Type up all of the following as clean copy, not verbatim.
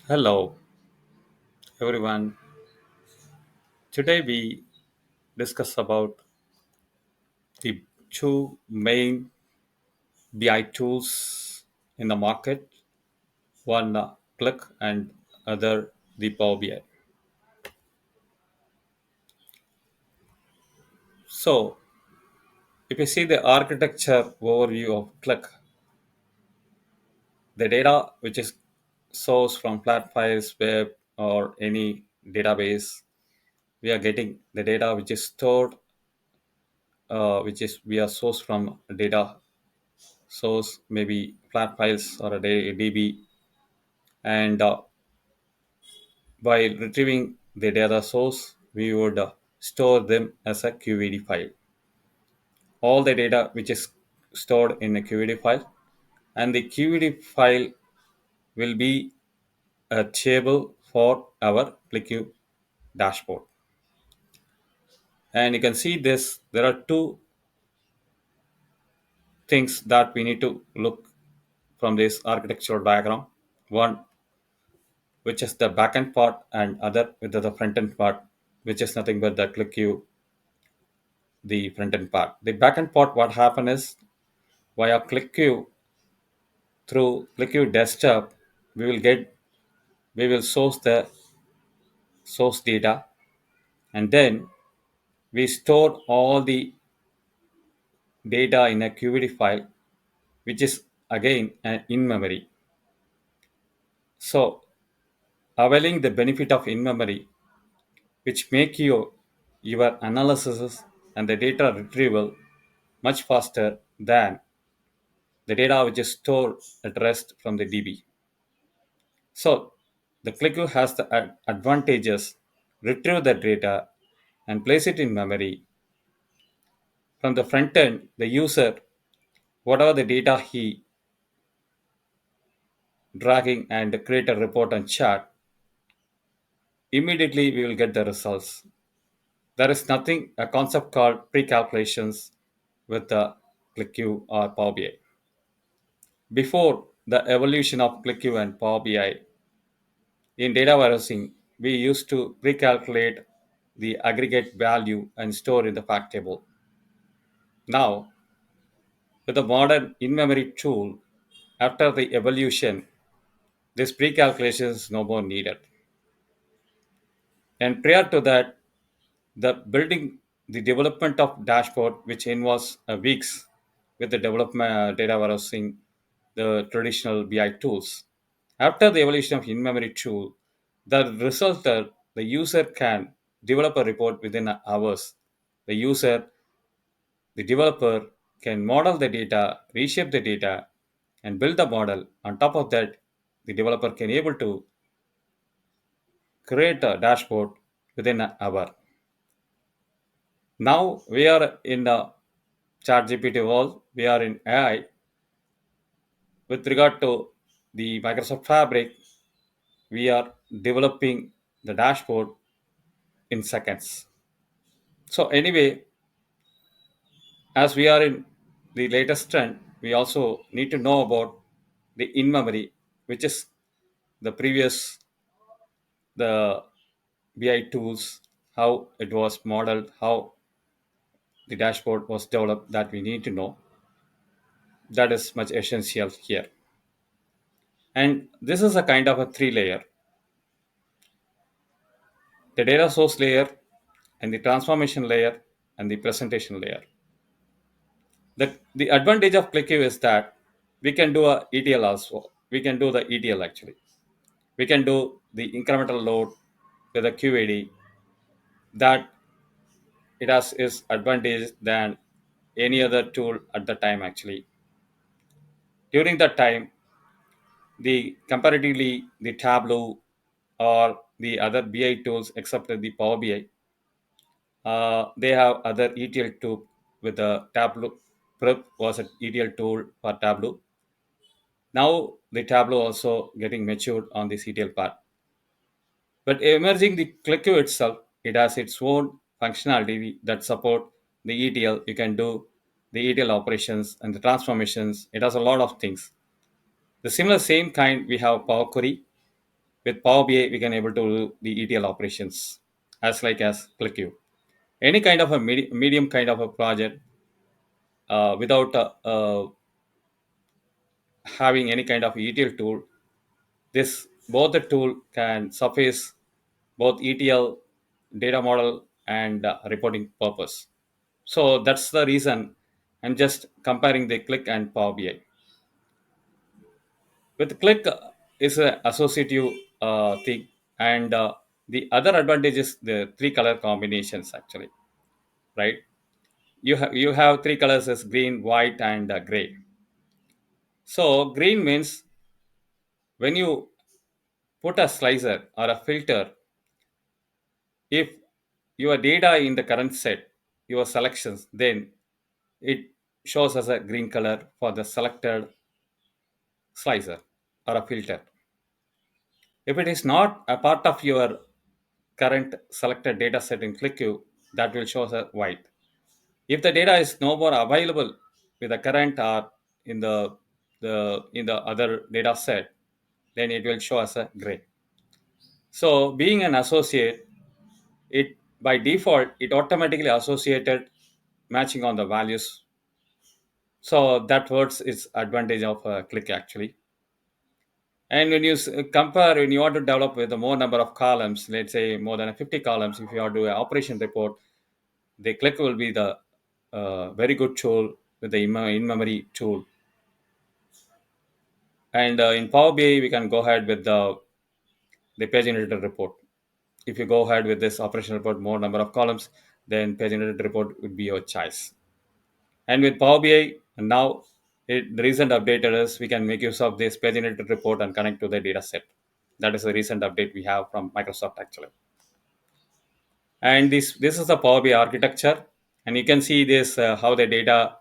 Hello, everyone. Today we discuss about the two main BI tools in the market. One Qlik and other the PowerBI. So, if you see the architecture overview of Qlik, the data which is sourced from flat files, web, or any database, we are getting the data which is stored, which is we are sourced from data source, maybe flat files or a DB, and while retrieving the data source, we would store them as a QED file. All the data which is stored in a QED file, and the QED file will be a table for our ClickView dashboard. And you can see this. There are two things that we need to look from this architectural diagram. One, which is the backend part, and other with the front end part, which is nothing but the ClickView, the front end part. The backend part, what happen is via ClickView, through ClickView desktop, we will source the source data, and then we store all the data in a QED file, which is again in memory. So availing the benefit of in memory, which make your analysis and the data retrieval much faster than the data which is stored at rest from the DB. So the ClickView has the advantages: retrieve the data and place it in memory. From the front end, the user, whatever the data he dragging and create a report and chart, immediately we will get the results. There is nothing, a concept called pre-calculations with the ClickView or Power BI. Before the evolution of ClickView and Power BI, in data warehousing, we used to pre-calculate the aggregate value and store in the fact table. Now, with the modern in-memory tool, after the evolution, this pre-calculation is no more needed. And prior to that, the building, the development of dashboard, which involves weeks with the development data warehousing, the traditional BI tools. After the evolution of in-memory tool, the resulter, the user can develop a report within hours. The user, the developer can model the data, reshape the data, and build the model. On top of that, the developer can able to create a dashboard within an hour. Now we are in the ChatGPT world. We are in AI. With regard to the Microsoft Fabric, we are developing the dashboard in seconds. So anyway, as we are in the latest trend, we also need to know about the in-memory, which is the previous the BI tools, how it was modeled, how the dashboard was developed. That we need to know. That is much essential here. And this is a kind of a three layer: the data source layer, and the transformation layer, and the presentation layer. The advantage of ClickView is that we can do a ETL also. We can do the ETL actually. We can do the incremental load with a QAD. That it has its advantage than any other tool at the time actually. During that time, the comparatively the Tableau or the other BI tools except the Power BI, they have other ETL tool with the Tableau. Prep was an ETL tool for Tableau. Now the Tableau also getting matured on the ETL part. But emerging the ClickView itself, it has its own functionality that support the ETL. You can do the ETL operations and the transformations. It has a lot of things. The similar same kind we have Power Query. With Power BI, we can able to do the ETL operations as like as ClickView. Any kind of a medium kind of a project without having any kind of ETL tool, this both the tool can suffice both ETL, data model, and reporting purpose. So that's the reason I'm just comparing the Qlik and Power BI. With Qlik is a associative thing, and the other advantage is the three color combinations actually, right? You have three colors as green, white, and gray. So green means when you put a slicer or a filter, if your data in the current set, your selections, then it shows as a green color for the selected slicer or a filter. If it is not a part of your current selected data set in ClickView, that will show as a white. If the data is no more available with the current or in the other data set, then it will show as a gray. So being an associate, it by default it automatically associated matching on the values. So that words is advantage of Qlik actually. And when you compare, when you want to develop with a more number of columns, let's say more than 50 columns, if you want to do an operation report, the Qlik will be the very good tool with the in-memory tool. And in Power BI, we can go ahead with the page generated report. If you go ahead with this operation report, more number of columns, then page generated report would be your choice. And with Power BI, now the recent update is we can make use of this page generated report and connect to the data set. That is the recent update we have from Microsoft actually. And this is the Power BI architecture, and you can see this how the data,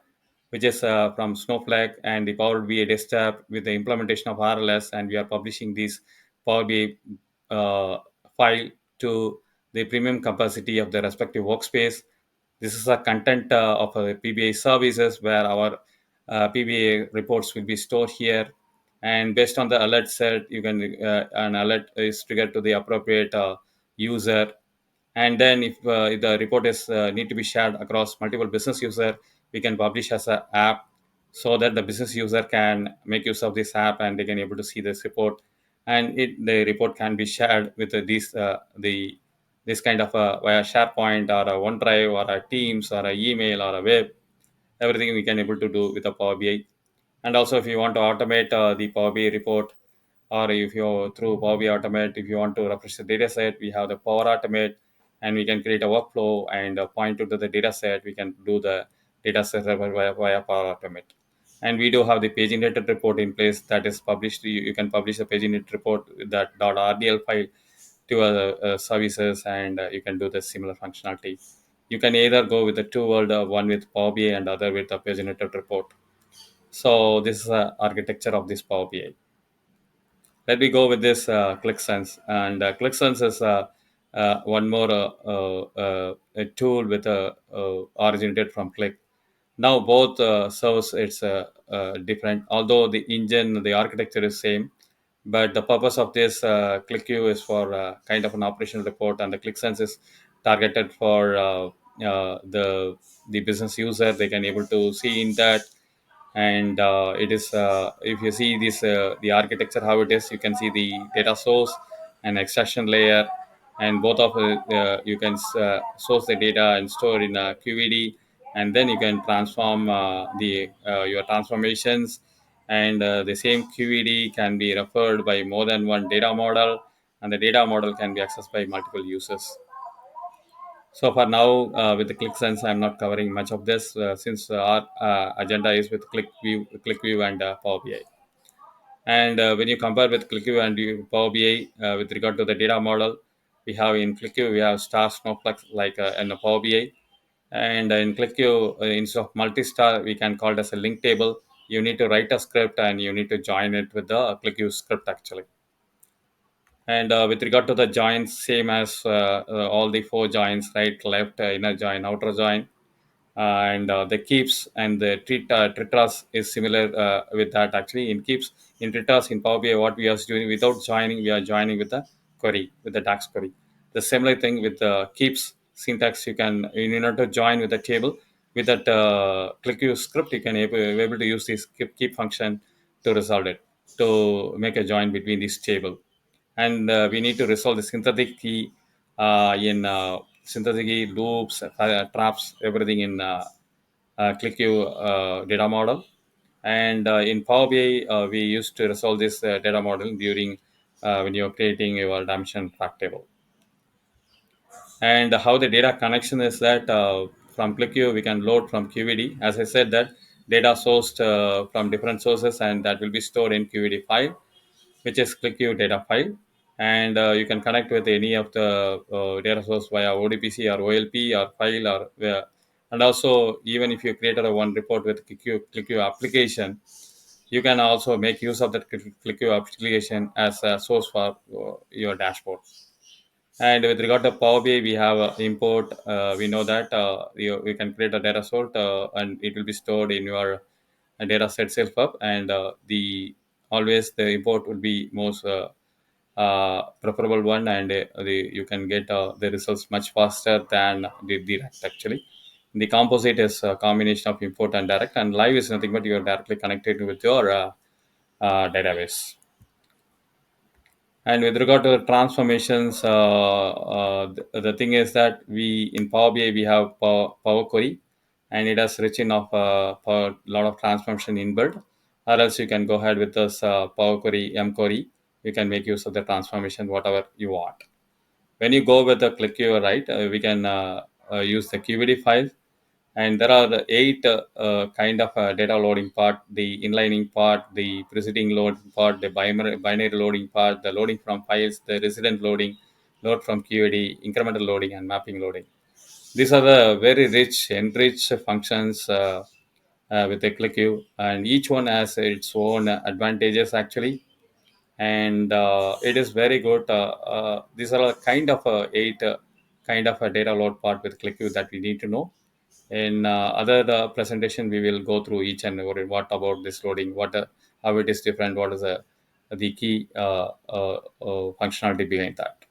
which is from Snowflake and the Power BI desktop with the implementation of RLS, and we are publishing this Power BI file to the premium capacity of the respective workspace. This is a content of PBI services where our PBA reports will be stored here, and based on the alert set, you can an alert is triggered to the appropriate user. And then if the report is need to be shared across multiple business user, we can publish as an app so that the business user can make use of this app and they can able to see this report, and the report can be shared with the this kind of via SharePoint or a OneDrive or a Teams or a email or a web. Everything we can able to do with a Power BI. And also if you want to automate the Power BI report, or if you through Power BI automate, if you want to refresh the data set, we have the Power Automate, and we can create a workflow and point to the data set. We can do the data set via Power Automate. And we do have the paginated report in place that is published. You can publish a paginated report with that .rdl file to other services, and you can do the similar functionality. You can either go with the two world, one with Power BI and other with a paginated report. So this is the architecture of this Power BI. Let me go with this ClickSense, and ClickSense is one more a tool with a originated from Qlik. Now both serves it's different, although the engine, the architecture is same, but the purpose of this ClickView is for kind of an operational report, and the ClickSense is targeted for the business user. They can able to see in that. And it is if you see this the architecture how it is, you can see the data source and extraction layer, and both of you can source the data and store in a QED, and then you can transform the your transformations, and the same QED can be referred by more than one data model, and the data model can be accessed by multiple users. So for now, with the ClickSense, I'm not covering much of this since our agenda is with ClickView and Power BI. And when you compare with ClickView and Power BI with regard to the data model, we have in ClickView we have star snowflake like in the Power BI, and in ClickView instead of multi-star, we can call it as a link table. You need to write a script and you need to join it with the ClickView script actually. And with regard to the joins, same as all the four joins, right, left, inner join, outer join. and the keeps and the tritras is similar with that actually. In keeps, in tritras, in Power BI, what we are doing without joining, we are joining with the query, with the DAX query. The similar thing with the keeps syntax, you can, in order to join with the table, with that click use script, you can able to use this keep function to resolve it, to make a join between this table. And we need to resolve the synthetic key in synthetic key loops, traps, everything in Qlik data model. And in Power BI, we used to resolve this data model during when you're creating your dimension fact table. And how the data connection is that from ClickView we can load from QED. As I said, that data sourced from different sources, and that will be stored in QED file, which is ClickView data file. And you can connect with any of the data source via ODPC or OLP or file or and also, even if you created a one report with ClickView application, you can also make use of that ClickView application as a source for your dashboard. And with regard to Power BI, we have import. We know that you can create a data source and it will be stored in your data set itself up. And the always the import will be most preferable one, and you can get the results much faster than the direct actually. The composite is a combination of import and direct, and live is nothing but you are directly connected with your database. And with regard to the transformations, the thing is that we in Power BI we have Power Query, and it has rich enough a lot of transformation inbuilt. Or else you can go ahead with this Power Query M Query. You can make use of the transformation whatever you want. When you go with the click your right, we can use the QVD file, and there are the eight kind of data loading part: the inlining part, the preceding loading part, the binary loading part, the loading from files, the resident loading, load from QED, incremental loading, and mapping loading. These are the very rich, enriched functions with the ClickView, and each one has its own advantages actually. And it is very good. These are a kind of eight kind of a data load part with ClickView that we need to know. In other presentation, we will go through each and every what about this loading, what how it is different, what is the key functionality behind that.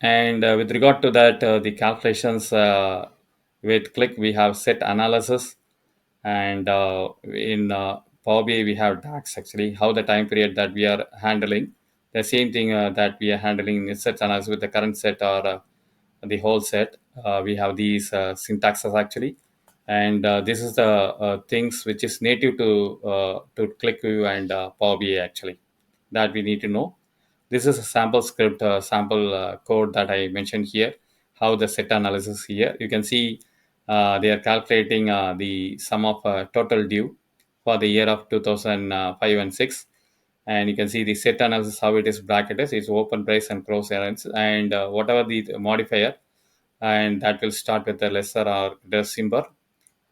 And with regard to that, the calculations with Qlik, we have set analysis, and in Power BI we have DAX actually. How the time period that we are handling, the same thing that we are handling in set analysis with the current set or the whole set. We have these syntaxes actually, and this is the things which is native to ClickView and Power BI actually, that we need to know. This is a sample script, sample code that I mentioned here. How the set analysis here. You can see they are calculating the sum of total due for the year of 2005 and 6. And you can see the set analysis, how it is bracketed. It's open brace and close errands. And whatever the modifier, and that will start with the lesser or the symbol.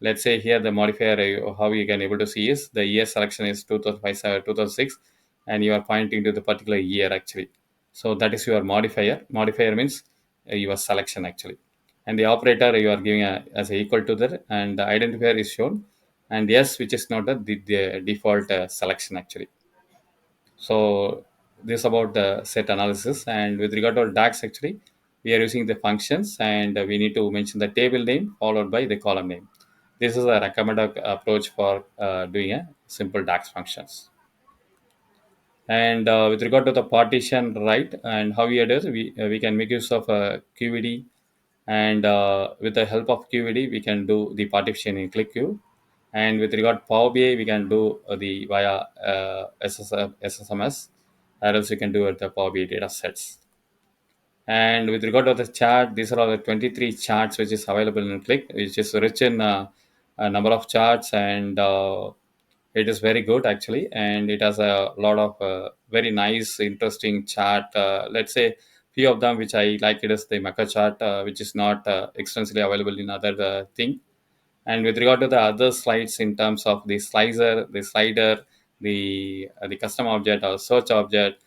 Let's say here the modifier, how you can able to see is the year selection is 2005, 2006, and you are pointing to the particular year actually. So that is your modifier. Modifier means your selection actually. And the operator you are giving as a equal to that, and the identifier is shown, and yes, which is not the default selection actually. So this about the set analysis. And with regard to DAX actually, we are using the functions, and we need to mention the table name followed by the column name. This is a recommended approach for doing a simple DAX functions. And with regard to the partition right, and how we are doing, we can make use of QED, and with the help of QED we can do the partition in ClickView. And with regard to Power BI, we can do the via SSMS, or else you can do it the Power BI data sets. And with regard to the chart, these are all the 23 charts which is available in Qlik, which is rich in a number of charts, and it is very good actually. And it has a lot of very nice, interesting chart. Let's say few of them which I like it is the Mecca chart, which is not extensively available in other thing. And with regard to the other slides in terms of the slicer, the slider, the custom object or search object,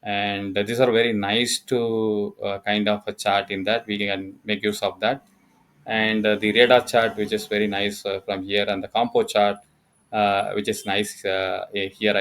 and these are very nice to kind of a chart in that we can make use of that. And the radar chart, which is very nice from here, and the compo chart, which is nice here